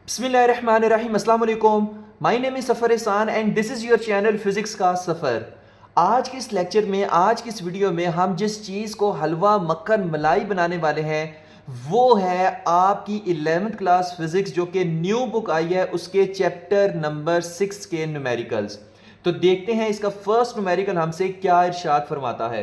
बिस्मिल्लाहिर्रहमानिर्रहीम अस्सलाम वालेकुम। माय नेम इज़ सफ़र एहसान and this is your channel physics का सफ़र। आज के इस लेक्चर में, आज की इस वीडियो में हम जिस चीज़ को हलवा मक्खन मलाई बनाने वाले हैं वो है आपकी 11th क्लास फिज़िक्स जो कि न्यू बुक आई है उसके चैप्टर नंबर 6 के न्यूमेरिकल्स। तो देखते हैं इसका फर्स्ट न्यूमेरिकल हमसे क्या इरशाद फरमाता है।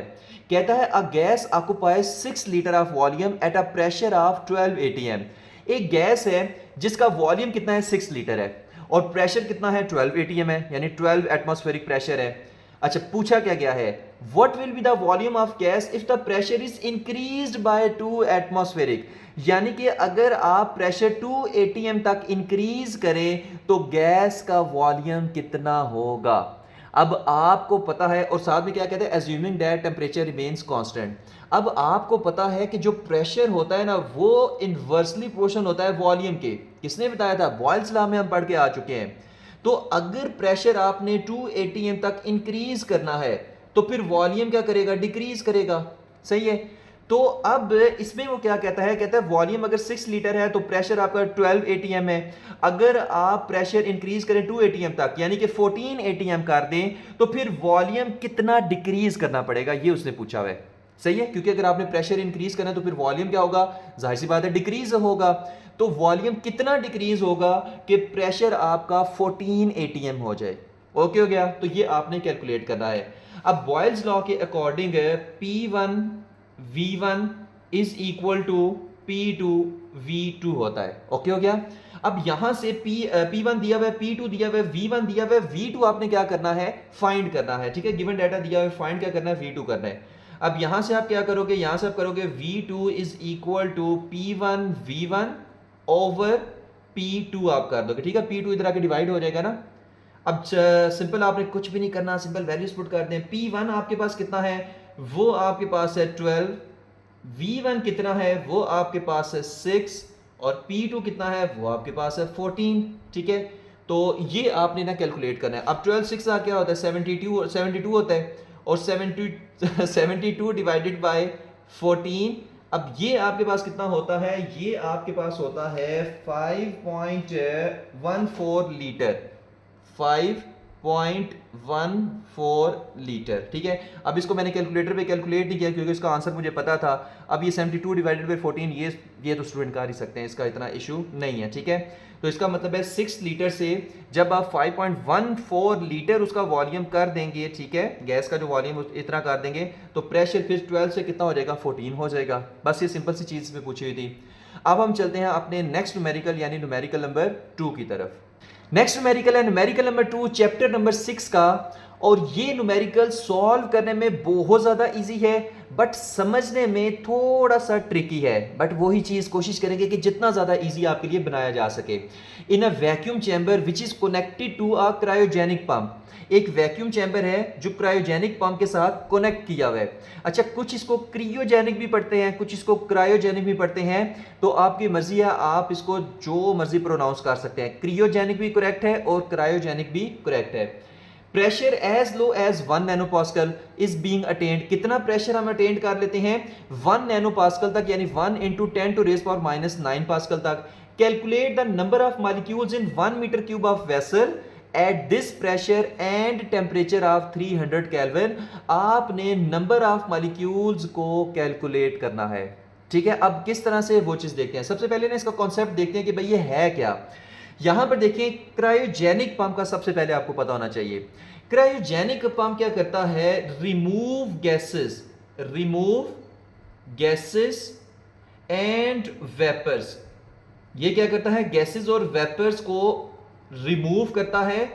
कहता है a gas occupies 6 litre of volume at a pressure of 12 atm। एक गैस है जिसका वॉल्यूम कितना है 6 लीटर है और प्रेशर कितना है 12 atm है, यानी 12 एटमॉस्फेरिक प्रेशर है। अच्छा, पूछा क्या गया है what will be the volume of gas if the pressure is increased by 2 atmospheric. यानी कि अगर आप प्रेशर 2 atm तक इंक्रीज करें तो गैस का वॉल्यूम कितना होगा। अब आपको पता है, और साथ में क्या कहते हैं assuming that temperature remains constant. अब आपको पता है कि जो प्रेशर होता है ना वो इनवर्सली प्रोपोर्शनल होता है वॉल्यूम के। किसने बताया था? बॉयल्स लॉ में हम पढ़ के आ चुके हैं। तो अगर प्रेशर आपने 2 atm तक इंक्रीज करना है तो फिर वॉल्यूम क्या करेगा? डिक्रीज करेगा। सही है। तो अब इसमें वो क्या कहता है, कहता है वॉल्यूम अगर 6 लीटर है तो प्रेशर आपका 12 atm है। अगर आप प्रेशर इंक्रीज करें 2 atm तक यानी कि 14 atm कर दें तो फिर वॉल्यूम कितना डिक्रीज करना पड़ेगा, ये उसने पूछा हुआ है। सही है, क्योंकि अगर आपने प्रेशर इंक्रीज करना है तो फिर वॉल्यूम क्या होगा? जाहिर सी बात है डिक्रीज होगा। तो वॉल्यूम कितना डिक्रीज होगा कि प्रेशर आपका 14 atm हो जाए। ओके हो गया? तो ये आपने कैलकुलेट करना है। अब बॉयल्स लॉ के according P1 V1 is equal to P2 V2 होता है। ओके हो गया? अब यहां से P1 दिया हुआ है, P2 दिया हुआ है, V1 दिया हुआ है, V2 आपने क्या करना है? फाइंड करना है। ठीक है, गिवन डाटा दिया हुआ है, फाइंड क्या करना है? V2 करना है। अब यहां से आप क्या करोगे? यहां से आप करोगे V2 is equal to P1 V1 over P2 आप कर दोगे। ठीक है, P2 इधर आके डिवाइड हो जाएगा ना। अब सिंपल आपने कुछ भी नहीं करना, सिंपल वैल्यूज पुट कर दें। P1 आपके पास कितना है? वो आपके पास है 12। V1 कितना है? वो आपके पास है 6 और P2 कितना है? वो आपके पास है 14। ठीक है, तो ये आपने ना कैलकुलेट करना है। अब 12 6 क्या होता है? 72 होता है और 72 डिवाइडेड बाय 14। अब ये आपके पास कितना होता है? ये आपके पास होता है 5.14 लीटर। 5.14 लीटर। ठीक है, अब इसको मैंने कैलकुलेटर पे कैलकुलेट नहीं किया क्योंकि इसका आंसर मुझे पता था। अब ये 72 डिवाइडेड बाई 14, ये तो स्टूडेंट कर ही सकते हैं, इसका इतना इशू नहीं है। ठीक है, तो इसका मतलब है 6 लीटर से जब आप 5.14 लीटर उसका वॉल्यूम कर देंगे, ठीक है, गैस का जो वॉल्यूम इतना कर देंगे तो प्रेशर फिर 12 से कितना हो जाएगा? 14 हो जाएगा। बस ये सिंपल सी चीज़ में पूछी हुई थी। अब हम चलते हैं अपने नेक्स्ट न्यूमेरिकल यानी न्यूमेरिकल नंबर 2 की तरफ। नेक्स्ट न्यूमेरिकल है न्यूमेरिकल नंबर 2 चैप्टर नंबर 6 का। और ये न्यूमेरिकल सॉल्व करने में बहुत ज़्यादा इजी है बट समझने में थोड़ा सा ट्रिकी है। बट वही चीज़ कोशिश करेंगे कि जितना ज़्यादा इजी आपके लिए बनाया जा सके। In a vacuum chamber which is connected to a cryogenic pump. एक वैक्यूम चैम्बर है जो क्रायोजेनिक पंप के साथ कनेक्ट किया हुआ है। अच्छा, कुछ इसको क्रियोजेनिक भी पढ़ते हैं, कुछ इसको क्रायोजेनिक भी पढ़ते हैं, तो आपकी मर्जी है, आप इसको जो मर्जी प्रोनाउंस कर सकते हैं। क्रियोजेनिक भी करेक्ट है और क्रायोजेनिक भी करेक्ट है। Pressure as low as 1 nanopascal is being attend. कितना प्रेशर हम अटेंड कर लेते हैं? 1 नैनोपास्कल तक, यानी 1 into 10 to raise power -9 pascal तक। Calculate the number of molecules in 1 metre cube of vessel at this pressure and temperature of 300 kelvin. आपने number of molecules को कैलकुलेट करना है। ठीक है, अब किस तरह से वो चीज देखते हैं। सबसे पहले ना इसका कॉन्सेप्ट देखते हैं कि भाई ये है क्या। यहां पर देखिए क्रायोजेनिक पंप का सबसे पहले आपको पता होना चाहिए। क्रायोजेनिक पंप क्या करता है? Remove gases and vapours. ये क्या करता है? गैसेस और वेपर्स को रिमूव करता है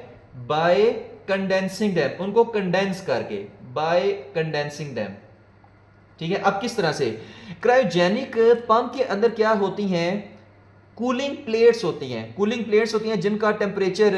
बाय कंडेंसिंग देम, उनको कंडेंस करके, बाय कंडेंसिंग देम। ठीक है, अब किस तरह से? क्रायोजेनिक पंप के अंदर क्या होती हैं? कूलिंग प्लेट्स होती हैं। कूलिंग प्लेट्स होती हैं जिनका टेम्परेचर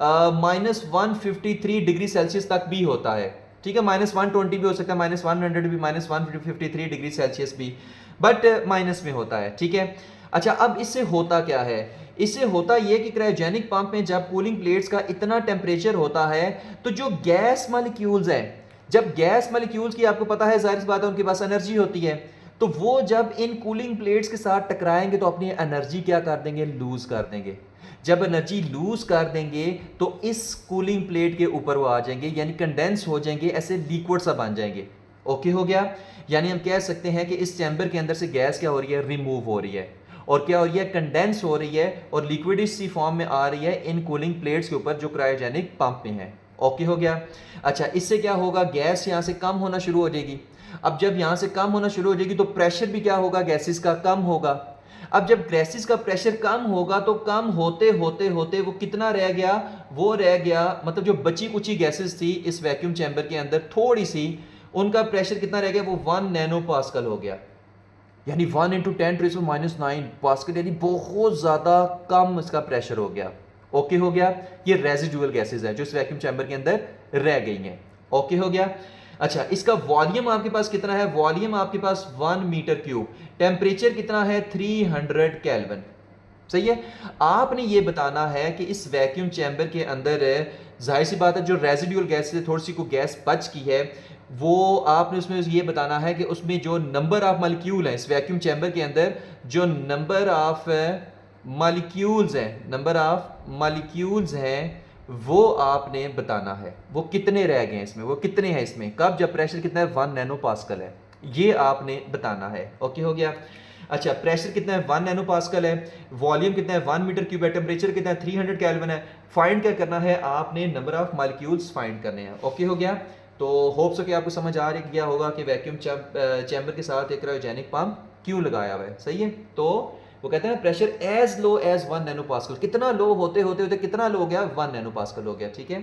-153 डिग्री सेल्सियस तक भी होता है। ठीक है, -120 भी हो सकता है, -100 भी, -153 डिग्री सेल्सियस भी, बट माइनस में होता है। ठीक है, अच्छा, अब इससे होता क्या है? इससे होता यह कि क्रायोजेनिक पंप में जब कूलिंग प्लेट्स का इतना टेम्परेचर होता है तो जो गैस मॉलिक्यूल्स हैं, जब गैस मॉलिक्यूल्स की आपको पता है, जाहिर सी बात है, उनके पास एनर्जी होती है, तो वो जब इन कूलिंग प्लेट्स के साथ टकराएंगे तो अपनी एनर्जी क्या कर देंगे? लूज कर देंगे। जब एनर्जी लूज कर देंगे तो इस कूलिंग प्लेट के ऊपर वो आ जाएंगे, यानी कंडेंस हो जाएंगे, ऐसे लिक्विड सा बन जाएंगे। ओके हो गया। यानी हम कह सकते हैं कि इस चैम्बर के अंदर से गैस क्या हो रही है, रिमूव हो रही है, और क्या हो रही है, कंडेंस हो रही है और लिक्विडिश सी फॉर्म में आ रही है इन कूलिंग प्लेट्स के ऊपर जो क्रायोजेनिक पंप में है। ओके हो गया। अच्छा, इससे क्या होगा, गैस यहाँ से कम होना शुरू हो जाएगी। अब जब यहाँ से कम होना शुरू हो जाएगी तो प्रेशर भी क्या होगा, गैसेस का कम होगा। अब जब गैसेस का प्रेशर कम होगा तो कम होते होते होते वो कितना रह गया, वो रह गया, मतलब जो बची कुची गैसेस थी इस वैक्यूम चैम्बर के अंदर थोड़ी सी, उनका प्रेशर कितना रह गया, वो 1 नैनो पास्कल हो गया, यानी 1 इंटू 10⁻⁹ पास्कल, यानी बहुत ज़्यादा कम इसका प्रेशर हो गया। ओके हो गया। ये रेजिडुअल गैसेस है जो इस वैक्यूम चैम्बर के अंदर रह गई हैं। ओके हो गया। अच्छा, इसका वॉल्यूम आपके पास कितना है, वॉल्यूम आपके पास 1 मीटर क्यूब, टेम्परेचर कितना है 300 केल्विन। सही है। आपने ये बताना है कि इस वैक्यूम चैम्बर के अंदर जाहिर सी बात है जो रेजिडुअल गैस से थोड़ी सी को गैस बच की है, वो आपने उसमें ये बताना है कि उसमें जो नंबर ऑफ मॉलिक्यूल हैं इस वैक्यूम चैम्बर के अंदर, जो नंबर ऑफ मॉलिक्यूल्स हैं, नंबर ऑफ मॉलिक्यूल्स हैं, वो आपने बताना है वो कितने रह गए इसमें, वो कितने हैं इसमें, कब, जब प्रेशर कितना है 1 नैनो पास्कल है, ये आपने बताना है। ओके हो गया। अच्छा, प्रेशर कितना है 1 नैनो पास्कल है, वॉल्यूम कितना है 1 मीटर क्यूब है, टेम्परेचर कितना है 300 केल्विन है। फाइंड क्या करना है, आपने नंबर ऑफ मॉलिक्यूल्स फाइंड करने हैं। ओके हो गया। तो होप सो कि आपको समझ आ गया होगा कि वैक्यूम चैम्बर के साथ एक क्रायोजेनिक पंप क्यों लगाया हुआ है। सही है। तो वो कहते हैं pressure as low as 1 nano pascal, कितना लो होते होते होते कितना लो हो गया, 1 नैनो पास्कल हो गया। ठीक है,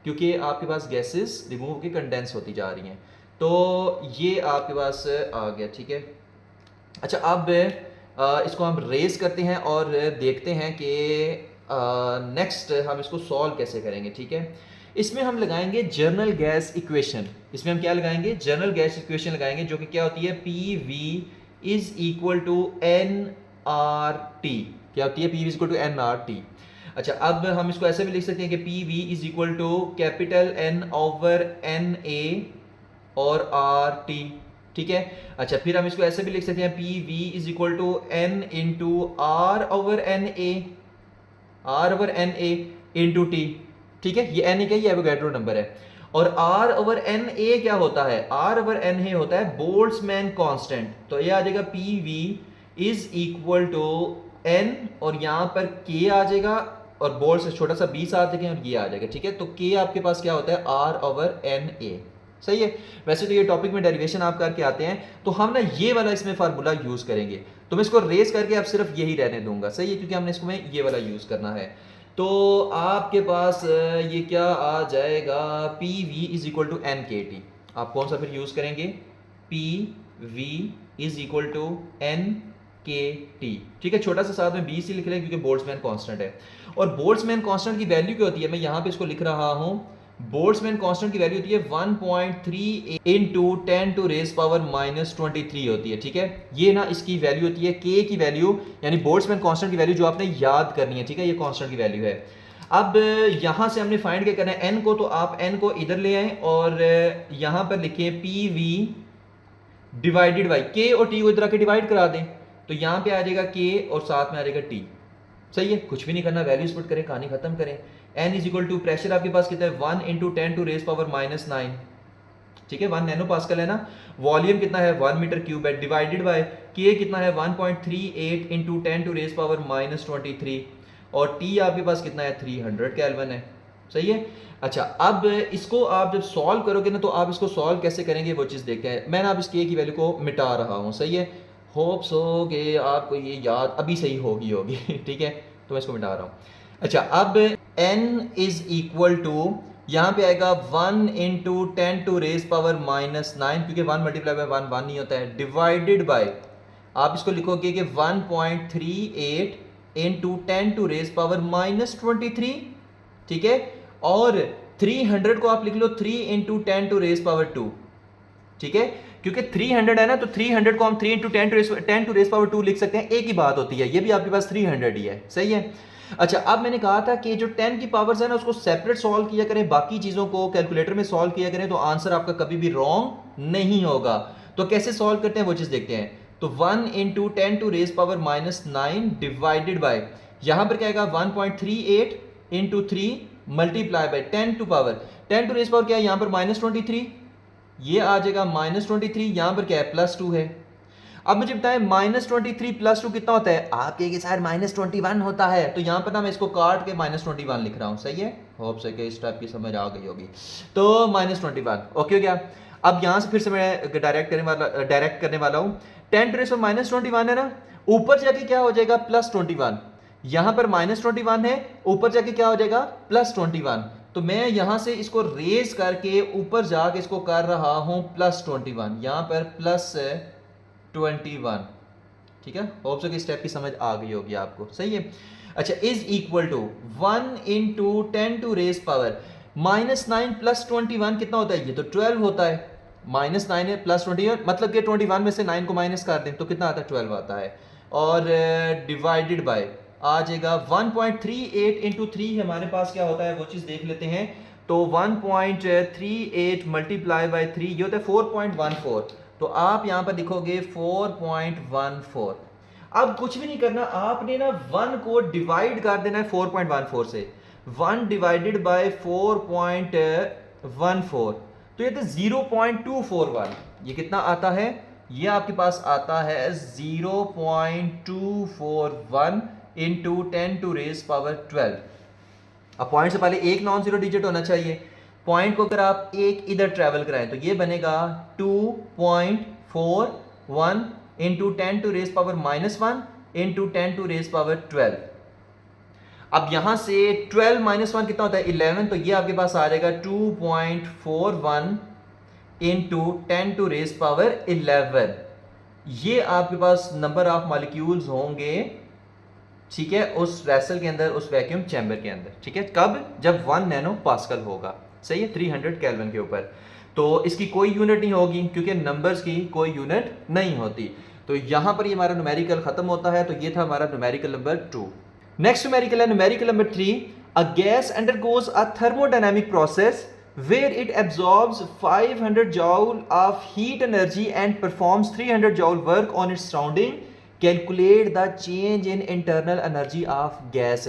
क्योंकि आपके पास गैसेस रिमूव की कंडेंस होती जा रही हैं, तो ये आपके पास आ गया। ठीक है। अच्छा, अब इसको हम रेस करते हैं और देखते हैं कि नेक्स्ट हम इसको सॉल्व कैसे करेंगे। ठीक है, इसमें हम लगाएंगे जनरल गैस इक्वेशन। इसमें हम क्या लगाएंगे, जनरल गैस इक्वेशन लगाएंगे, जो कि क्या होती है, P V is equal to N R T. क्या होती है, P V is equal to N R T. अच्छा, अब हम इसको ऐसे भी लिख सकते हैं कि P V is equal to capital N over N A और आर टी। ठीक है। अच्छा, फिर हम इसको ऐसे भी लिख सकते हैं P V is equal to N into R over N A, R over N A into T. ठीक है, ये एन ए क्या, ये एवोगैड्रो नंबर है। और आर ओवर एन ए क्या होता है, आर ओवर एन ए होता है बोल्ट्जमैन कांस्टेंट। तो ये आ जाएगा P V is equal to N, और यहां पर के आ जाएगा और बोल्ट से छोटा सा बी साथ देखें और ये आ जाएगा। ठीक है, तो के आपके पास क्या होता है, आर ओवर एन ए। सही है। वैसे तो ये टॉपिक में डेरिवेशन आप करके आते हैं, तो हम ना ये वाला इसमें फार्मूला यूज करेंगे, तो मैं इसको रेस करके अब सिर्फ यही रहने दूंगा। सही है, क्योंकि हमने इसको में ये वाला यूज करना है। तो आपके पास ये क्या आ जाएगा, P V is equal to N K T. आप कौन सा फिर यूज करेंगे, P V is equal to N K T. ठीक है, छोटा सा साथ में बी सी लिख रहे हैं क्योंकि बोल्ट्जमैन कांस्टेंट है। और बोल्ट्जमैन कांस्टेंट की वैल्यू क्या होती है, मैं यहां पे इसको लिख रहा हूं, बोल्ट्जमैन कांस्टेंट की वैल्यू होती है 1.3 इंटू 10 टू रेज पावर -23 होती है। ठीक है, ये ना इसकी वैल्यू होती है के की वैल्यू, यानी बोल्ट्जमैन कांस्टेंट की वैल्यू जो आपने याद करनी है। ठीक है, ये कांस्टेंट की वैल्यू है। अब यहां से हमने फाइंड क्या करना है, एन को, तो आप एन को इधर ले आए और यहां पर लिखें पी वी डिवाइडेड बाई के, और टी को इधर आके डिवाइड करा दें, तो यहां पे आ जाएगा के और साथ में आ जाएगा टी। सही है, कुछ भी नहीं करना, वैल्यूज पुट करें, कहानी खत्म करें। n is equal to pressure आपके पास कितना है 1 इंटू 10 टू रेज पावर -9। ठीक है, 1 नैनो पास्कल है ना। वॉल्यूम कितना है 1 मीटर क्यूब है, डिवाइडेड बाय के कितना है 1.38 इंटू 10 टू रेज पावर -23, और टी आपके पास कितना है 300 केल्विन है। सही है। अच्छा, अब इसको आप जब सॉल्व करोगे ना, तो आप इसको सॉल्व कैसे करेंगे वो चीज़ देखते हैं। मैंने अब इस के की वैल्यू को मिटा रहा हूँ। सही है, होप्स हो कि आपको ये याद अभी सही होगी। ठीक है, तो मैं इसको मिटा रहा हूँ। अच्छा, अब n इज इक्वल टू, यहां पे आएगा 1 इंटू 10 टू रेज पावर -9, क्योंकि 1 मल्टीप्लाई बाय 1 1 नहीं होता है, डिवाइडेड बाय, आप इसको लिखोगे कि 1.38 इंटू 10 टू रेज पावर -23। ठीक है, और 300 को आप लिख लो 3 इंटू 10 टू रेज पावर 2। ठीक है, क्योंकि 300 है ना, तो 300 को हम 3 इंटू 10 टू रेज पावर 2 लिख सकते हैं, एक ही बात होती है, ये भी आपके पास 300 ही है। सही है। अच्छा, अब मैंने कहा था कि जो 10 की पावर्स है ना, उसको सेपरेट सॉल्व किया करें, बाकी चीजों को कैलकुलेटर में सॉल्व किया करें, तो आंसर आपका कभी भी रॉन्ग नहीं होगा। तो कैसे सॉल्व करते हैं वो चीज देखते हैं। तो 1 into 10 to raise power -9 divided by, यहाँ पर क्या आएगा 1.38 into 3 multiply by 10 to power 10 to raise power क्या है यहाँ पर -23, ये आ जाएगा -23, यहाँ पर क्या है +2 है। अब मुझे बताएं -23 +2 कितना होता है? आप कहेंगे सर -21 होता है, तो यहाँ पर ना मैं इसको काट के -21 लिख रहा हूँ, सही है। होप से कि इस टाइप की समझ आ गई होगी। तो -21 ओके हो गया। अब यहाँ से फिर से मैं डायरेक्ट करने वाला हूँ। 10 टू रेस पावर -21 है ना, ऊपर जाके क्या हो जाएगा +21, यहाँ पर -21 है, ऊपर जाके क्या हो जाएगा +21। तो मैं यहां से इसको रेज करके ऊपर जाके इसको कर रहा हूं +21, यहां पर +21, ठीक है। होप सो कि स्टेप की समझ आ गई होगी आपको, सही है। अच्छा, is equal to 1 into 10 to raise power -9 +21 कितना होता है? ये तो 12 होता है। -9 है +21 मतलब कि 21 में से 9 को माइनस कर दें तो कितना आता है? 12 आता है। और डिवाइडेड बाय आ जाएगा 1.38 इंटू 3 हमारे पास क्या होता है वो चीज़ देख लेते हैं। तो 1.38 मल्टीप्लाई बाय 3 ये होता है 4.14। तो आप यहाँ पर लिखोगे 4.14। अब कुछ भी नहीं करना, आपने ना 1 को डिवाइड कर देना है 4.14 से। 1 डिवाइडेड बाय 4.14 तो ये तो 0.241, ये कितना आता है? ये आपके पास आता है 0.241 इंटू 10 टू रेज पावर 12। अब पॉइंट से पहले एक नॉन जीरो डिजिट होना चाहिए। पॉइंट को अगर आप एक इधर ट्रेवल कराएं तो ये बनेगा 2.41 into 10 to raise power -1 into 10 to raise power 12। अब यहां से 12 -1 कितना होता है? 11। तो ये आपके पास आ जाएगा 2.41 इंटू 10 टू रेज पावर 11। ये आपके पास नंबर ऑफ मॉलिक्यूल्स होंगे, ठीक है, उस वेसल के अंदर, उस वैक्यूम चैम्बर के अंदर, ठीक है। कब? जब 1 नैनो पास्कल होगा, सही है, 300 केल्विन के ऊपर। तो इसकी कोई यूनिट नहीं होगी क्योंकि नंबर्स की कोई यूनिट नहीं होती। तो यहां पर ये हमारा न्यूमेरिकल खत्म होता है। तो ये था हमारा न्यूमेरिकल नंबर 2। नेक्स्ट न्यूमेरिकल है numerical number 3। A gas undergoes a thermodynamic process where it absorbs 500 joule of heat energy and performs 300 joule work on its surrounding. Calculate the change in internal energy of gas.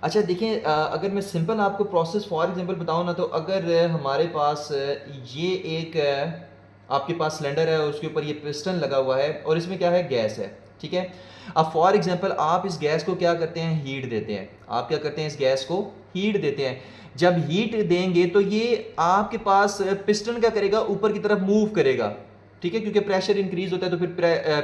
अच्छा देखिए, अगर मैं simple आपको process for example बताऊं ना, तो अगर हमारे पास ये एक आपके पास सिलेंडर है, उसके ऊपर ये पिस्टन लगा हुआ है और इसमें क्या है? गैस है, ठीक है। अब फॉर एग्जांपल आप इस गैस को क्या करते हैं? हीट देते हैं। आप क्या करते हैं? इस गैस को हीट देते हैं। जब हीट देंगे तो ये आपके पास पिस्टन क्या करेगा? ऊपर की तरफ मूव करेगा, ठीक है, क्योंकि प्रेशर इंक्रीज होता है तो फिर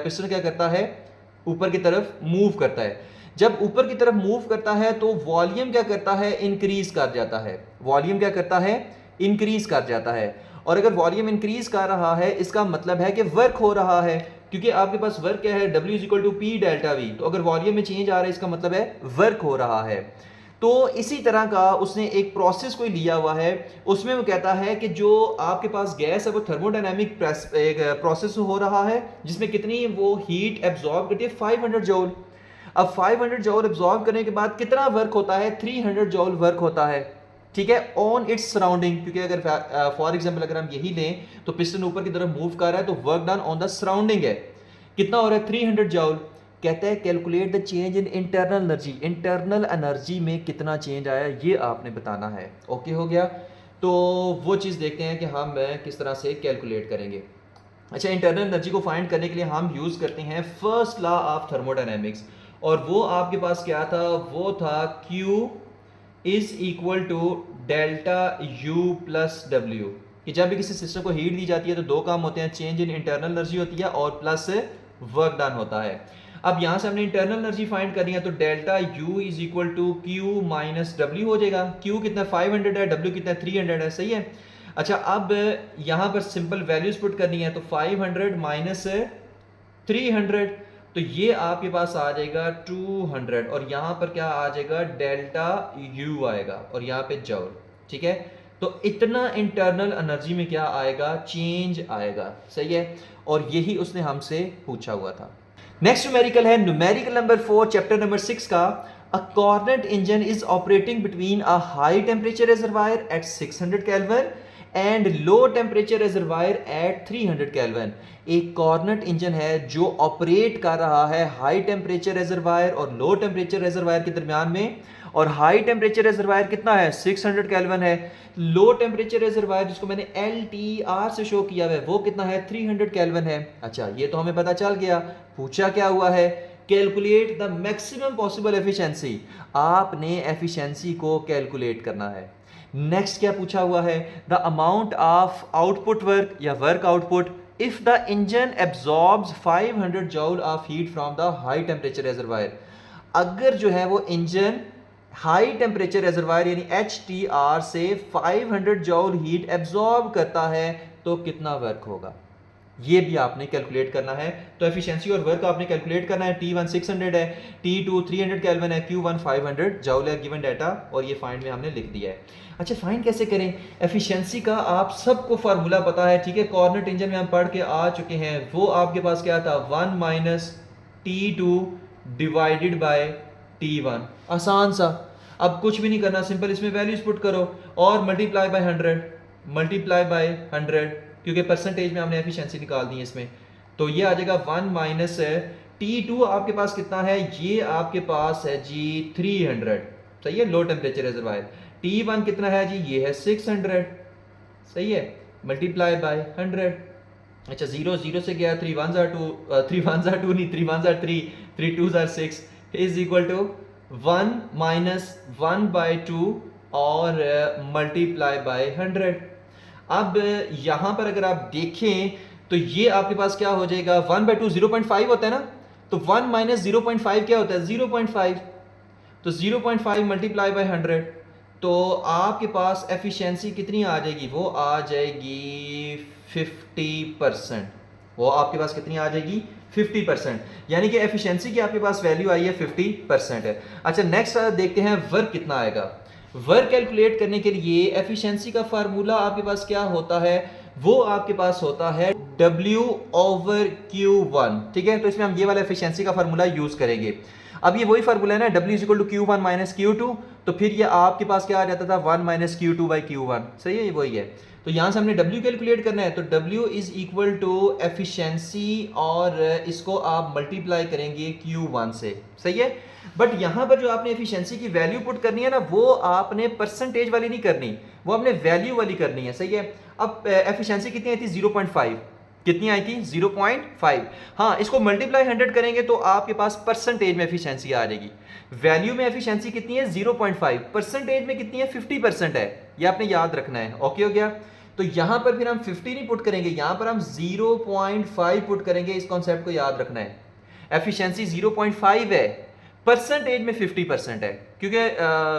पिस्टन क्या करता है? ऊपर की तरफ मूव करता है। जब ऊपर की तरफ मूव करता है तो वॉल्यूम क्या करता है? इंक्रीज कर जाता है। वॉल्यूम क्या करता है? इंक्रीज कर जाता है। और अगर वॉल्यूम इंक्रीज कर रहा है इसका मतलब है कि वर्क हो रहा है, क्योंकि आपके पास वर्क क्या है? W = P delta V। तो अगर वॉल्यूम में चेंज आ रहा है इसका मतलब है वर्क हो रहा है। तो इसी तरह का उसने एक प्रोसेस कोई लिया हुआ है, उसमें वो कहता है कि जो आपके पास गैस है वो थर्मोडायनामिक एक प्रोसेस हो रहा है जिसमें कितनी वो हीट एब्जॉर्ब करती है? 500 जूल। अब 500 जूल एब्जॉर्ब करने के बाद कितना वर्क होता है? 300 जूल वर्क होता है, ठीक है, ऑन इट्स सराउंडिंग। क्योंकि अगर फॉर एग्जांपल अगर हम यही लें तो पिस्टन ऊपर की तरफ मूव कर रहा है तो work done on the surrounding है, कितना हो रहा है? 300 जूल। कहता है calculate the change in internal energy. Internal energy में कितना चेंज आया ये आपने बताना है। ओके हो गया। तो वो चीज़ देखते हैं कि हम किस तरह से कैलकुलेट करेंगे। अच्छा, इंटरनल एनर्जी को फाइंड करने के लिए हम यूज़ करते हैं फर्स्ट लॉ ऑफ थर्मोडायनेमिक्स, और वो आपके पास क्या था? वो था Q is equal to delta U plus W। कि जब भी किसी सिस्टम को हीट दी जाती है तो दो काम होते हैं, चेंज इन इंटरनल एनर्जी होती है और प्लस वर्क डन होता है। अब यहां से हमने इंटरनल एनर्जी फाइंड करनी है तो delta U is equal to Q minus W हो जाएगा। Q कितना? 500 है, W कितना? 300 है, सही है। अच्छा, अब यहां पर सिंपल वैल्यूज पुट करनी है तो 500 माइनस 300 तो ये आपके पास आ जाएगा 200, और यहां पर क्या आ जाएगा? डेल्टा U आएगा और यहाँ पे जूल, ठीक है। तो इतना इंटरनल एनर्जी में क्या आएगा? चेंज आएगा, सही है। और यही उसने हमसे पूछा हुआ था। नेक्स्ट न्यूमेरिकल है न्यूमेरिकल नंबर 4 चैप्टर नंबर 6 का। A Carnot engine is operating between a high temperature reservoir at 600 kelvin and low temperature reservoir at 300 kelvin. एक कॉर्नेट इंजन है जो ऑपरेट कर रहा है हाई टेम्परेचर रिजर्वायर और लो टेम्परेचर रिजर्वायर के दरमियान में, और हाई टेम्परेचर रिजर्वायर कितना है 600 केल्विन है। लो टेम्परेचर रिजर्वायर जिसको मैंने LTR से शो किया है वो कितना है 300 केल्विन है। अच्छा ये तो हमें पता चल गया। पूछा क्या हुआ है, calculate the maximum possible efficiency. आपने एफिशिएंसी को कैलकुलेट करना है। नेक्स्ट क्या पूछा हुआ है, the amount of output work या work output if the engine absorbs 500 joule of heat from the high temperature reservoir. अगर जो है वो इंजन हाई टेम्परेचर रिजर्वायर यानी HTR से 500 जूल हीट एब्जॉर्ब करता है तो कितना वर्क होगा, ये भी आपने कैलकुलेट करना है। तो एफिशिएंसी और वर्क आपने कैलकुलेट करना है। T1 600 है, T2 300 केल्विन है, Q1 500 जूल है गिवन डाटा, और ये फाइंड में हमने लिख दिया है। अच्छा फाइंड कैसे करें एफिशिएंसी का, आप सबको फार्मूला पता है, ठीक है, कॉर्नेट इंजन में हम पढ़ के आ चुके हैं। वो आपके पास क्या था 1 minus T2 divided by T1, आसान सा। अब कुछ भी नहीं करना, सिंपल इसमें वैल्यूज पुट करो और मल्टीप्लाई बाय 100 क्योंकि परसेंटेज में हमने एफिशिएंसी निकाल दी है इसमें। तो ये आ जाएगा 1 माइनस T2 आपके पास कितना है, ये आपके पास है जी 300, सही है, लो टेम्परेचर रिजर्वायर। T1 कितना है जी, ये है 600, सही है, मल्टीप्लाई बाय 100। अच्छा 0 0 से गया, 3 1 2, 3 1 2 नहीं, 3 1 3, 3 2 6 is equal to 1 minus 1 by 2 और मल्टीप्लाई बाय 100। अब यहां पर अगर आप देखें तो ये आपके पास क्या हो जाएगा, 1 बाय 2 0.5 होता है ना, तो 1 माइनस 0.5 क्या होता है 0.5, तो 0.5 मल्टीप्लाई बाय 100, तो आपके पास एफिशिएंसी कितनी आ जाएगी, वो आ जाएगी 50%। वो आपके पास कितनी आ जाएगी 50%, यानी कि एफिशिएंसी की आपके पास वैल्यू आई है 50% है। अच्छा नेक्स्ट देखते हैं वर्क कितना आएगा। वर्क कैलकुलेट करने के लिए एफिशिएंसी का फार्मूला आपके पास क्या होता है, वो आपके पास होता है W/Q1, ठीक है। तो इसमें हम ये वाला एफिशिएंसी का फार्मूला यूज करेंगे। अब ये वही फार्मूला है ना, W=Q1 माइनस Q2, तो फिर ये आपके पास क्या आ जाता था 1 माइनस Q2/Q1, सही है, ये वही है। तो यहां से हमने W कैलकुलेट करना है, तो W is equal to efficiency और इसको आप मल्टीप्लाई करेंगे Q1 से, सही है। बट यहां पर जो आपने एफिशिएंसी की वैल्यू पुट करनी है ना, वो आपने परसेंटेज वाली नहीं करनी, वो आपने वैल्यू वाली करनी है, सही है। अब एफिशिएंसी कितनी आई थी 0.5, कितनी आई थी 0.5। हाँ इसको मल्टीप्लाई 100 करेंगे तो आपके पास परसेंटेज में एफिशिएंसी आ जाएगी। वैल्यू में एफिशिएंसी कितनी है 0.5, परसेंटेज में कितनी है 50% है, ये आपने याद रखना है। ओके हो गया। तो यहां पर फिर हम 50 नहीं पुट करेंगे, यहां पर हम 0.5 पुट करेंगे, इस कॉन्सेप्ट को याद रखना है। एफिशिएंसी 0.5 है, परसेंटेज में 50% है, क्योंकि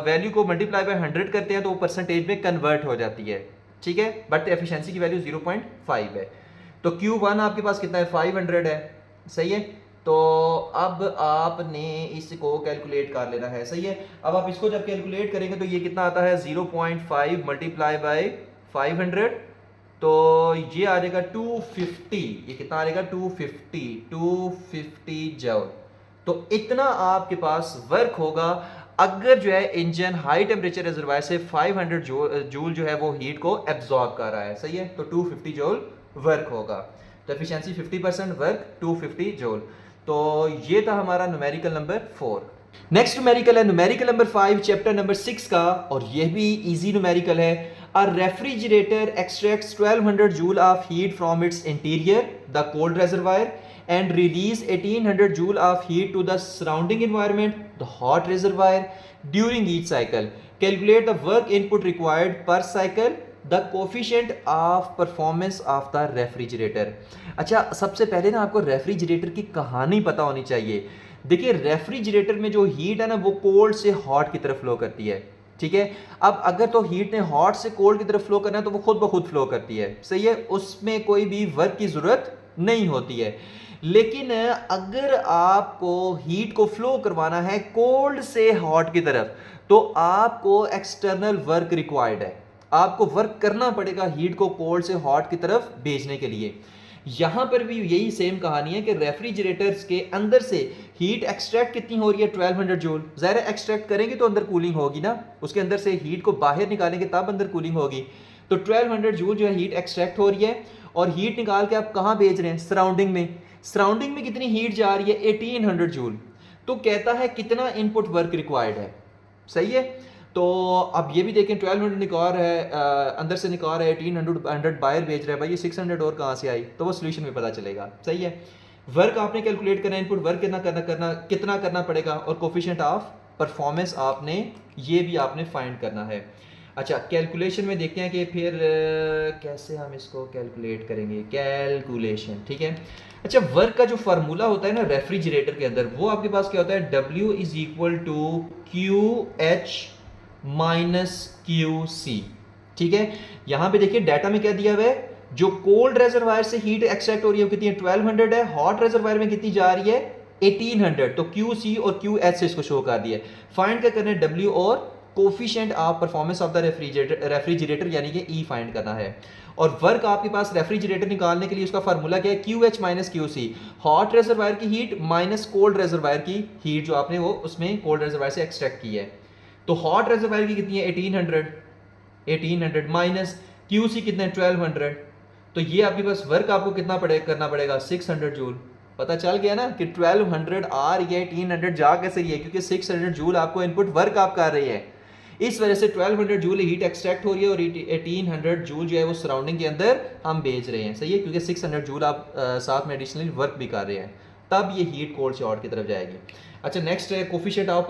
वैल्यू को मल्टीप्लाई बाय 100 करते हैं तो वो परसेंटेज में कन्वर्ट हो जाती है, ठीक है। बट एफिशिएंसी की वैल्यू 0.5 है। तो Q1 आपके पास कितना है 500 है, सही है। तो अब आपने इसको कैलकुलेट कर लेना है, सही है। अब आप इसको जब कैलकुलेट करेंगे तो ये कितना आता है 0.5 मल्टीप्लाई बाय 500, तो ये आ जाएगा 250, ये कितना आ जाएगा 250 जूल। तो इतना आपके पास वर्क होगा अगर जो है इंजन हाई टेम्परेचर रिजर्वायर से 500 जूल जो है वो हीट को एब्जॉर्ब कर रहा है, सही है। तो 250 जूल वर्क होगा। तो एफिशिएंसी 50%, वर्क 250 जूल। तो ये था हमारा न्यूमेरिकल नंबर 4। नेक्स्ट न्यूमेरिकल है न्यूमेरिकल नंबर 5 चैप्टर नंबर 6 का, और यह भी इजी न्यूमेरिकल है। अ refrigerator extracts 1200 joule of heat from its interior the cold reservoir and release 1800 joule of heat to the surrounding environment, the hot reservoir, during each cycle. Calculate the work input required per cycle, the coefficient of performance of the refrigerator. अच्छा सबसे पहले ना आपको refrigerator की कहानी पता होनी चाहिए। देखिए रेफ्रिजरेटर में जो हीट है ना वो कोल्ड से हॉट की तरफ फ्लो करती है, ठीक है। अब अगर तो हीट ने हॉट से कोल्ड की तरफ फ्लो करना है तो वो खुद ब खुद फ्लो करती है, सही है, उसमें कोई भी वर्क की जरूरत नहीं होती है। लेकिन अगर आपको हीट को फ्लो करवाना है कोल्ड से हॉट की तरफ तो आपको एक्सटर्नल वर्क रिक्वायर्ड है, आपको वर्क करना पड़ेगा हीट को कोल्ड से हॉट की तरफ भेजने के लिए। यहां पर भी यही सेम कहानी है कि रेफ्रिजरेटर्स के अंदर से हीट एक्सट्रैक्ट कितनी हो रही है 1200 जूल। ज़ाहिर एक्सट्रैक्ट करेंगे तो अंदर कूलिंग होगी ना, उसके अंदर से हीट को बाहर निकालेंगे तब अंदर कूलिंग होगी। तो 1200 जूल जो है हीट एक्सट्रैक्ट हो रही है और हीट निकाल के आप कहाँ भेज रहे हैं, सराउंडिंग में। सराउंडिंग में कितनी हीट जा रही है, 1800 जूल। तो कहता है कितना इनपुट वर्क रिक्वायर्ड है, सही है। तो अब ये भी देखें 1200 निकाल रहा है, अंदर से निकाल रहा है 1800 बाहर भेज रहा है, भाई ये 600 और कहाँ से आई, तो वो सोल्यूशन में पता चलेगा, सही है। वर्क आपने कैलकुलेट करना है, इनपुट वर्क कितना करना पड़ेगा, और कोफिशिएंट ऑफ परफॉर्मेंस आपने ये भी आपने फाइंड करना है। अच्छा, कैलकुलेशन में देखते हैं कि फिर कैसे हम इसको कैलकुलेट करेंगे, कैलकुलेशन, ठीक है। अच्छा, वर्क का जो फार्मूला होता है ना रेफ्रिजरेटर के अंदर, वो आपके पास क्या होता है, W is equal to QH minus QC, ठीक है। यहां पे देखिए डाटा में क्या दिया हुआ है, जो कोल्ड रेजरवायर से हीट एक्सट्रैक्ट हो रही है कितनी है, 1200 है। हॉट रेजरवायर में कितनी जा रही है, 1800। तो QC और QH से इसको शो कर दिया। फाइंड क्या करना है, W और coefficient of performance of the refrigerator यानी कि E फाइंड करना है। और वर्क आपके पास रेफ्रिजरेटर निकालने के लिए उसका फार्मूला क्या है, QH minus QC। Hot reservoir की हीट माइनस कोल्ड रेजरवायर की हीट जो आपने वो उसमें कोल्ड रेजरवायर से एक्सट्रैक्ट की है। तो हॉट रेजरवायर की कितनी है, 1800 माइनस QC कितना है, 1200। तो ये आपके पास वर्क आपको कितना करना पड़ेगा, 600 जूल। पता चल गया ना कि 1200 आ रही है, 1800 जा कैसे रही है, क्योंकि 600 जूल आपको इनपुट वर्क आप कर रही है। इस वजह से 1200 जूल हीट एक्सट्रैक्ट हो रही है और 1800 जूल जो है वो सराउंडिंग के अंदर हम भेज रहे हैं, सही है, क्योंकि 600 जूल आप साथ में एडिशनली वर्क भी कर रहे हैं, तब ये हीट कोल्ड से हॉट की तरफ जाएगी। अच्छा, नेक्स्ट है coefficient of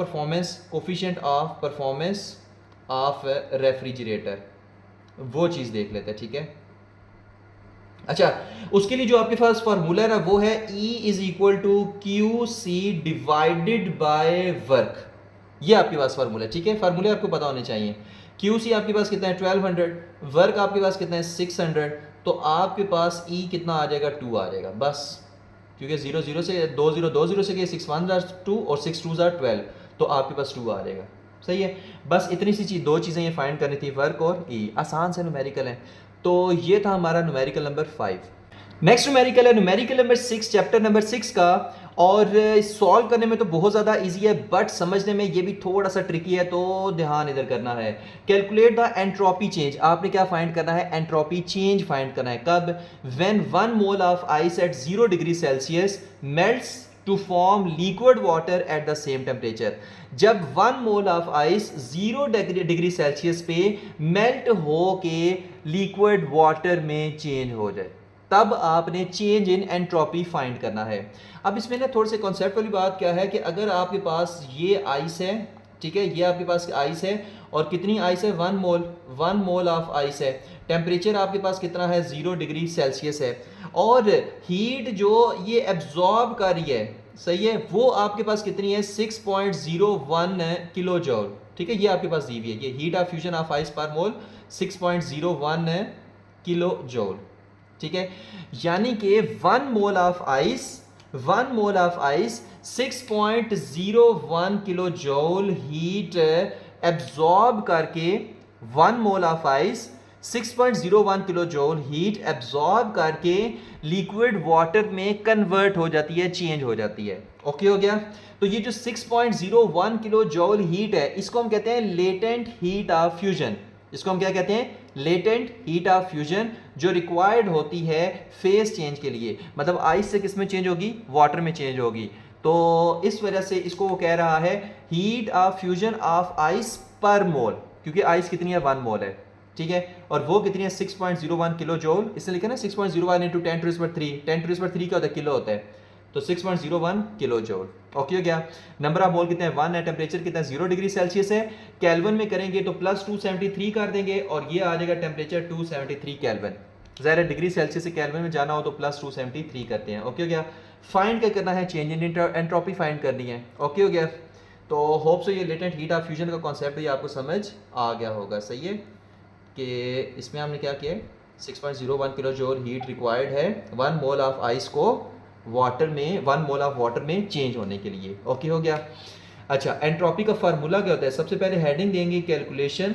performance of refrigerator, वो चीज़ देख लेते हैं, ठीक है। अच्छा, उसके लिए जो आपके पास फार्मूला है ना वो है E is equal to QC divided by work. ये आपके पास फार्मूला है, ठीक है। फार्मूले आपको पता होने चाहिए। QC आपके पास कितना है, 1200। वर्क आपके पास कितना है, 600। तो आपके पास E कितना आ जाएगा, 2 आ जाएगा बस, क्योंकि 0 0 से 2 0 2 0 से गए, 6 1 2 और 6 2 12, तो आपके पास 2 आ जाएगा, सही है। बस इतनी सी चीज़, दो चीज़ें ये फाइंड करनी थी, वर्क और E। आसान से न्यूमेरिकल है। तो ये था हमारा न्यूमेरिकल नंबर 5। नेक्स्ट न्यूमेरिकल है न्यूमेरिकल नंबर 6, चैप्टर नंबर 6 का। और सॉल्व करने में तो बहुत ज़्यादा इजी है, बट समझने में ये भी थोड़ा सा ट्रिकी है, तो ध्यान इधर करना है। कैलकुलेट द एंट्रोपी चेंज, आपने क्या फाइंड करना है, एंट्रोपी चेंज फाइंड करना है। कब, when 1 mole of ice at 0 degree Celsius melts to form liquid water at the same temperature. जब 1 mole of ice 0 degree Celsius पे मेल्ट हो के लिक्विड वाटर में चेंज हो जाए, तब आपने चेंज इन एंट्रोपी फाइंड करना है। अब इसमें ना थोड़े से कॉन्सेप्ट वाली बात क्या है कि अगर आपके पास ये आइस है, ठीक है, ये आपके पास आइस है, और कितनी आइस है, 1 मोल ऑफ आइस है। टेम्परेचर आपके पास कितना है, 0 डिग्री सेल्सियस है, और हीट जो ये एब्जॉर्ब कर रही है, सही है, वो आपके पास कितनी है, 6.01 किलो जॉल, ठीक है। ये आपके पास दी हुई है, ये heat of fusion of ice पर मोल 6.01 किलो जॉल, ठीक है। यानी कि 1 mole of ice 6.01 kilo जॉल heat absorb करके, 1 mole of ice 6.01 kilo जॉल heat absorb करके लिक्विड वाटर में कन्वर्ट हो जाती है, चेंज हो जाती है। ओके हो गया। तो ये जो 6.01 किलो जॉल हीट है, इसको हम कहते हैं लेटेंट हीट ऑफ फ्यूजन। इसको हम क्या कहते हैं, लेटेंट हीट ऑफ फ्यूजन, जो रिक्वायर्ड होती है फेज चेंज के लिए। मतलब आइस से किस में चेंज होगी, वाटर में चेंज होगी। तो इस वजह से इसको वो कह रहा है heat of fusion of ice पर मोल, क्योंकि आइस कितनी है, 1 मोल है, ठीक है। और वो कितनी है, 6.01 किलो जॉल। इसलिए लिखा ना 6.01 इंटू 10⁻³ 10⁻³ क्या होता है, किलो होता है, तो 6.01 किलो जॉल। ओके हो गया। नंबर ऑफ मोल कितने हैं, 1 है। टेम्परेचर कितना है, 0 डिग्री सेल्सियस है। केल्विन में करेंगे तो प्लस 273 कर देंगे, और ये आ जाएगा टेम्परेचर 273 केल्विन। ज़ाहिर है डिग्री सेल्सियस से केल्विन में जाना हो तो प्लस 273 करते हैं। ओके हो गया। फाइंड क्या करना है, चेंज इन एंट्रोपी फाइंड करनी है। ओके हो गया। तो होप सो ये लेटेंट हीट ऑफ फ्यूजन का कॉन्सेप्ट ये आपको समझ आ गया होगा, सही है। कि इसमें हमने क्या किया, 6.01 किलो जॉल हीट रिक्वायर्ड है 1 मोल ऑफ आइस को वाटर में, 1 मोल ऑफ वाटर में चेंज होने के लिए। ओके हो गया। अच्छा, एंट्रोपी का फार्मूला क्या होता है, सबसे पहले हेडिंग देंगे कैलकुलेशन,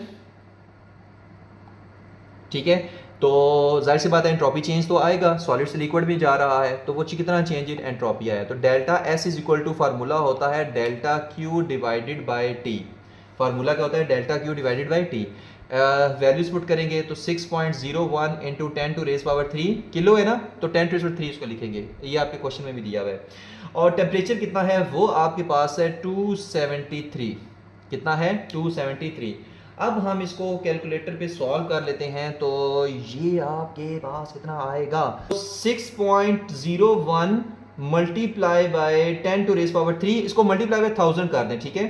ठीक है। तो जाहिर सी बात है एंट्रोपी चेंज तो आएगा, सॉलिड से लिक्विड में जा रहा है, तो वो कितना चेंज इन एंट्रोपी आया। तो delta S is equal to formula होता है delta Q divided by T. Formula क्या होता है, delta Q divided by T. Values put करेंगे तो 6.01 इंटू 10⁻³ किलो है ना, तो 10⁻³ इसको लिखेंगे, ये आपके क्वेश्चन में भी दिया हुआ है। और टेम्परेचर कितना है वो आपके पास है 273, कितना है 273। अब हम इसको कैलकुलेटर पे सॉल्व कर लेते हैं, तो ये आपके पास कितना आएगा, 6.01 मल्टीप्लाई बाय 10⁻³, इसको मल्टीप्लाई बाय 1000 कर दें, ठीक है,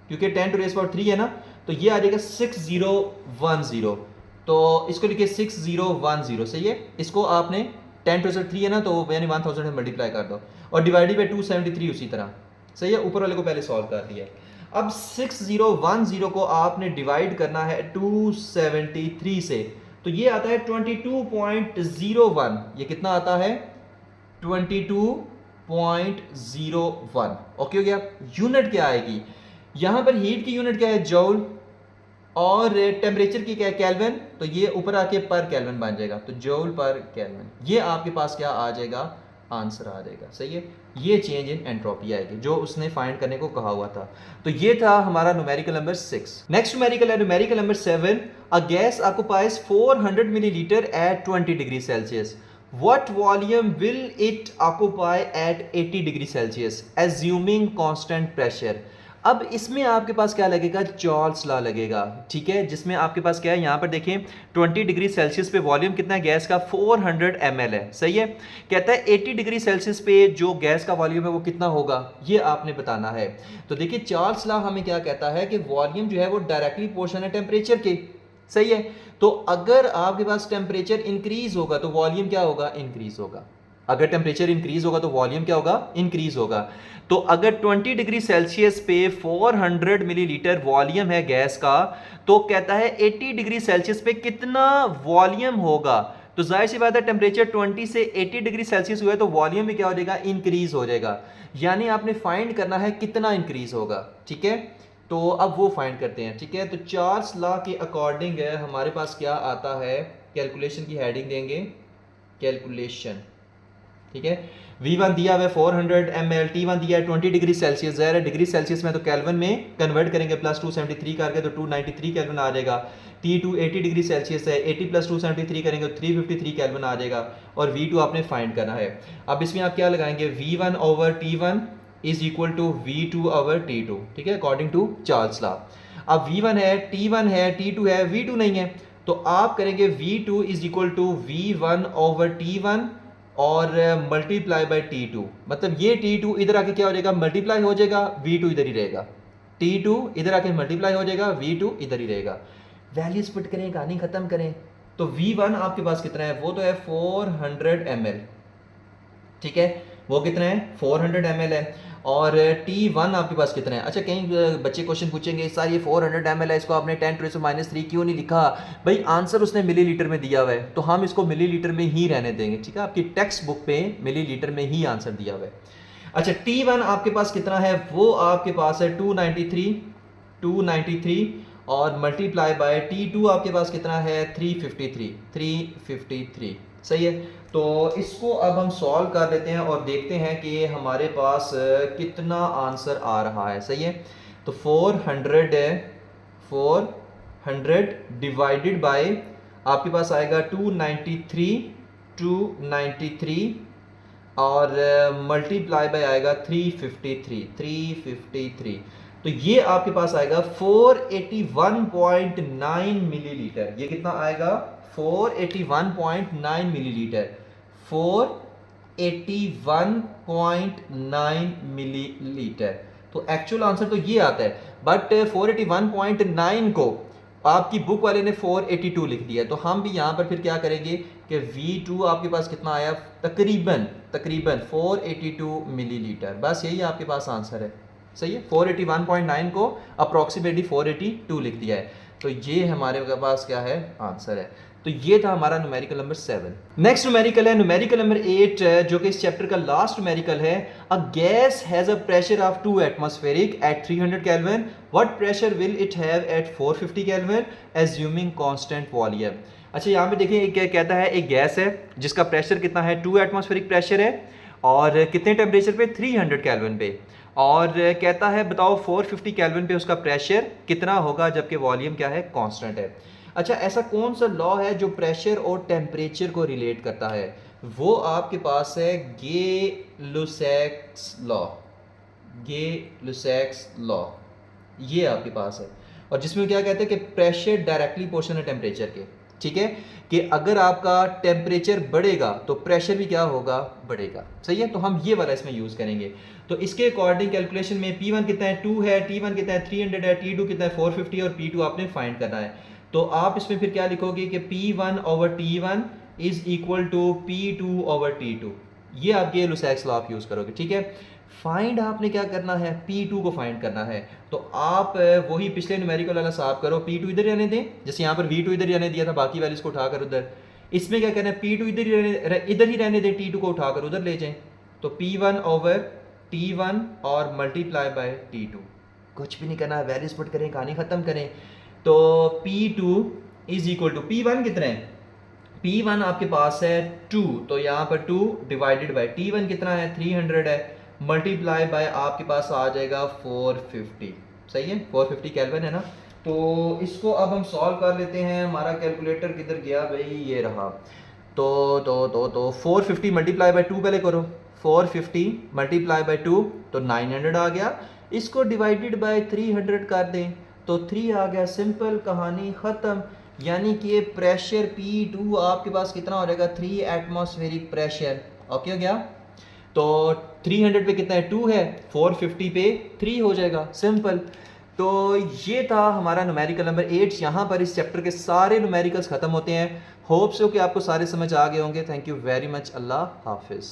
क्योंकि 10⁻³ है ना, तो ये आ जाएगा 6010। तो इसको लिखिए 6010, सही है। इसको आपने 10⁻³ है ना, तो यानी 1000 से मल्टीप्लाई कर दो और डिवाइडेड बाय 273 उसी तरह, सही है। ऊपर वाले को पहले सॉल्व कर दिया। अब 6010 को आपने डिवाइड करना है 273 से, तो ये आता है 22.01। ये कितना आता है 22.01। ओके हो गया। यूनिट क्या आएगी, यहां पर हीट की यूनिट क्या है जूल, और टेम्परेचर की क्या है केल्विन, तो ये ऊपर आके पर केल्विन बन जाएगा, तो जूल पर केल्विन। ये आपके पास क्या आ जाएगा, आंसर आ जाएगा, सही है। ये चेंज इन एंट्रोपी आएगी जो उसने फाइंड करने को कहा हुआ था। तो ये था हमारा न्यूमेरिकल नंबर 6। नेक्स्ट न्यूमेरिकल है numerical number 7। A gas occupies 400 millilitre at 20 degree Celsius, what volume will it occupy at 80 degree Celsius assuming constant pressure। अब इसमें आपके पास क्या लगेगा, जॉल्स लॉ लगेगा, ठीक है, जिसमें आपके पास क्या है, यहाँ पर देखें 20 डिग्री सेल्सियस पे वॉल्यूम कितना है गैस का, 400 ml है, सही है। कहता है 80 डिग्री सेल्सियस पे जो गैस का वॉल्यूम है वो कितना होगा, ये आपने बताना है। तो देखिए चार्ल्स लॉ हमें क्या कहता है कि वॉल्यूम जो है वो डायरेक्टली प्रोपोर्शनल है टेम्परेचर के, सही है। तो अगर आपके पास टेम्परेचर इंक्रीज होगा तो वॉल्यूम क्या होगा, इंक्रीज होगा। अगर टेम्परेचर इंक्रीज होगा तो वॉल्यूम क्या होगा, इंक्रीज होगा। तो अगर 20 डिग्री सेल्सियस पे 400 मिलीलीटर वॉल्यूम है गैस का, तो कहता है 80 डिग्री सेल्सियस पे कितना वॉल्यूम होगा। तो जाहिर सी बात है टेम्परेचर 20 से 80 डिग्री सेल्सियस हुआ है तो वॉल्यूम भी क्या हो जाएगा, इंक्रीज हो जाएगा। यानी आपने फाइंड करना है कितना इंक्रीज होगा, ठीक है। तो अब वो फाइंड करते हैं, ठीक है। तो चार्ल्स लॉ के अकॉर्डिंग हमारे पास क्या आता है, कैलकुलेशन की हेडिंग देंगे कैलकुलेशन, ठीक है। V1 दिया हुआ है 400 ml, T1 दिया है 20 डिग्री सेल्सियस, ज़ाहिर है डिग्री सेल्सियस में तो केल्विन में कन्वर्ट करेंगे, प्लस 273 करके तो 293 केल्विन आ जाएगा। T2 80 डिग्री सेल्सियस है, 80 प्लस 273 करेंगे तो 353 केल्विन आ जाएगा। और V2 आपने फाइंड करना है। अब इसमें आप क्या लगाएंगे, V1 over T1 is equal to V2 over T2, ठीक है, अकॉर्डिंग टू चार्ल्स लॉ। अब V1 है, T1 है, T2 है, V2 नहीं है, तो आप करेंगे V2 is equal to V1 over T1 और मल्टीप्लाई बाय T2, मतलब ये T2 इधर आके क्या हो जाएगा, मल्टीप्लाई हो जाएगा, V2 इधर ही रहेगा। T2 इधर आके मल्टीप्लाई हो जाएगा, V2 इधर ही रहेगा। वैल्यूज पुट करें, कहानी खत्म करें। तो V1 आपके पास कितना है, वो तो है 400 ml, ठीक है, वो कितना है 400 ml है। और T1 आपके पास कितना है। अच्छा कहीं बच्चे क्वेश्चन पूछेंगे सर ये 400 ml है, इसको आपने 10⁻³ क्यों नहीं लिखा। भाई आंसर उसने मिलीलीटर में दिया हुआ है तो हम इसको मिलीलीटर में ही रहने देंगे, ठीक है। आपकी टेक्स्ट बुक पे मिलीलीटर में ही आंसर दिया हुआ है। अच्छा T1 आपके पास कितना है, वो आपके पास है 293 और मल्टीप्लाई बाय T2 आपके पास कितना है 353, सही है। तो इसको अब हम सॉल्व कर लेते हैं और देखते हैं कि हमारे पास कितना आंसर आ रहा है, सही है। तो 400 है, 400 डिवाइडेड बाय आपके पास आएगा 293 और मल्टीप्लाई बाय आएगा 353। तो ये आपके पास आएगा 481.9 मिलीलीटर। ये कितना आएगा 481.9 मिलीलीटर, 481.9 मिलीलीटर। तो एक्चुअल आंसर तो ये आता है, बट 481.9 को आपकी बुक वाले ने 482 लिख दिया। तो हम भी यहाँ पर फिर क्या करेंगे कि V2 आपके पास कितना आया, तकरीबन 482 मिलीलीटर। बस यही आपके पास आंसर है, सही है। 481.9 को अप्रॉक्सीमेटली 482 लिख दिया है, तो ये हमारे पास क्या है, आंसर है। तो ये था हमारा न्यूमेरिकल नंबर 7। नेक्स्ट न्यूमेरिकल है न्यूमेरिकल नंबर 8, जो कि इस चैप्टर का लास्ट न्यूमेरिकल है। A gas has a pressure of 2 atmospheric at 300 kelvin, what pressure will it have at 450 kelvin assuming constant volume. अच्छा यहाँ पे देखिए क्या कहता है, एक गैस है जिसका प्रेशर कितना है 2 एटमॉस्फेरिक प्रेशर है और कितने टेम्परेचर पे 300 केल्विन पे, और कहता है बताओ 450 केल्विन पे उसका प्रेशर कितना होगा जबकि वॉल्यूम क्या है, कांस्टेंट है। अच्छा, ऐसा कौन सा लॉ है जो प्रेशर और टेम्परेचर को रिलेट करता है? वो आपके पास है गे लुसैक्स लॉ। गे लुसैक्स लॉ ये आपके पास है, और जिसमें क्या कहते हैं कि प्रेशर डायरेक्टली पोर्शन है टेम्परेचर के। ठीक है, कि अगर आपका टेम्परेचर बढ़ेगा तो प्रेशर भी क्या होगा, बढ़ेगा। सही है, तो हम ये वाला इसमें यूज़ करेंगे। तो इसके अकॉर्डिंग कैलकुलेशन में P1 कितना है, 2 है, T1 कितना है, 300 है, T2 कितना है, 450 और P2 आपने फाइंड करना है। तो आप इसमें फिर क्या लिखोगे कि P1 over T1 is equal to P2 over T2। ये आपके लुसैक्स लॉ आप यूज़ करोगे। ठीक है, फाइंड आपने क्या करना है, P2 को फाइंड करना है। तो आप वही पिछले न्यूमेरिकल वाला साफ करो, P2 इधर रहने दें, जैसे यहाँ पर V2 इधर रहने दिया था, बाकी वैल्यूज को उठाकर उधर। इसमें क्या करना है, P2 इधर ही रहने दें, T2 को उठाकर उधर ले जाएं। तो P1 ओवर T1 और मल्टीप्लाई बाय T2, कुछ भी नहीं करना है, वैल्यूज पुट करें, कहानी खत्म करें। तो P2 is equal to P1 कितना है, P1 आपके पास है 2, तो यहाँ पर 2 डिवाइडेड बाय T1 कितना है, 300 है, मल्टीप्लाई बाय आपके पास आ जाएगा 450। सही है, 450 केल्विन है ना। तो इसको अब हम सॉल्व कर लेते हैं। हमारा कैलकुलेटर किधर गया भाई, ये रहा। तो 450 मल्टीप्लाई बाय 2 पहले करो, 450 मल्टीप्लाई बाय 2 तो 900 आ गया। इसको डिवाइडेड बाय 300 कर दें तो 3 आ गया, सिंपल, कहानी ख़त्म। यानी कि ये प्रेशर P2 आपके पास कितना हो जाएगा, 3 एटमॉस्फेरिक प्रेशर। ओके हो गया। तो 300 पे कितना है, 2 है, 450 पे 3 हो जाएगा, सिंपल। तो ये था हमारा न्यूमेरिकल नंबर 8। यहाँ पर इस चैप्टर के सारे न्यूमेरिकल्स ख़त्म होते हैं। होप्स हो कि आपको सारे समझ आ गए होंगे। Thank you very much. अल्लाह हाफिज़।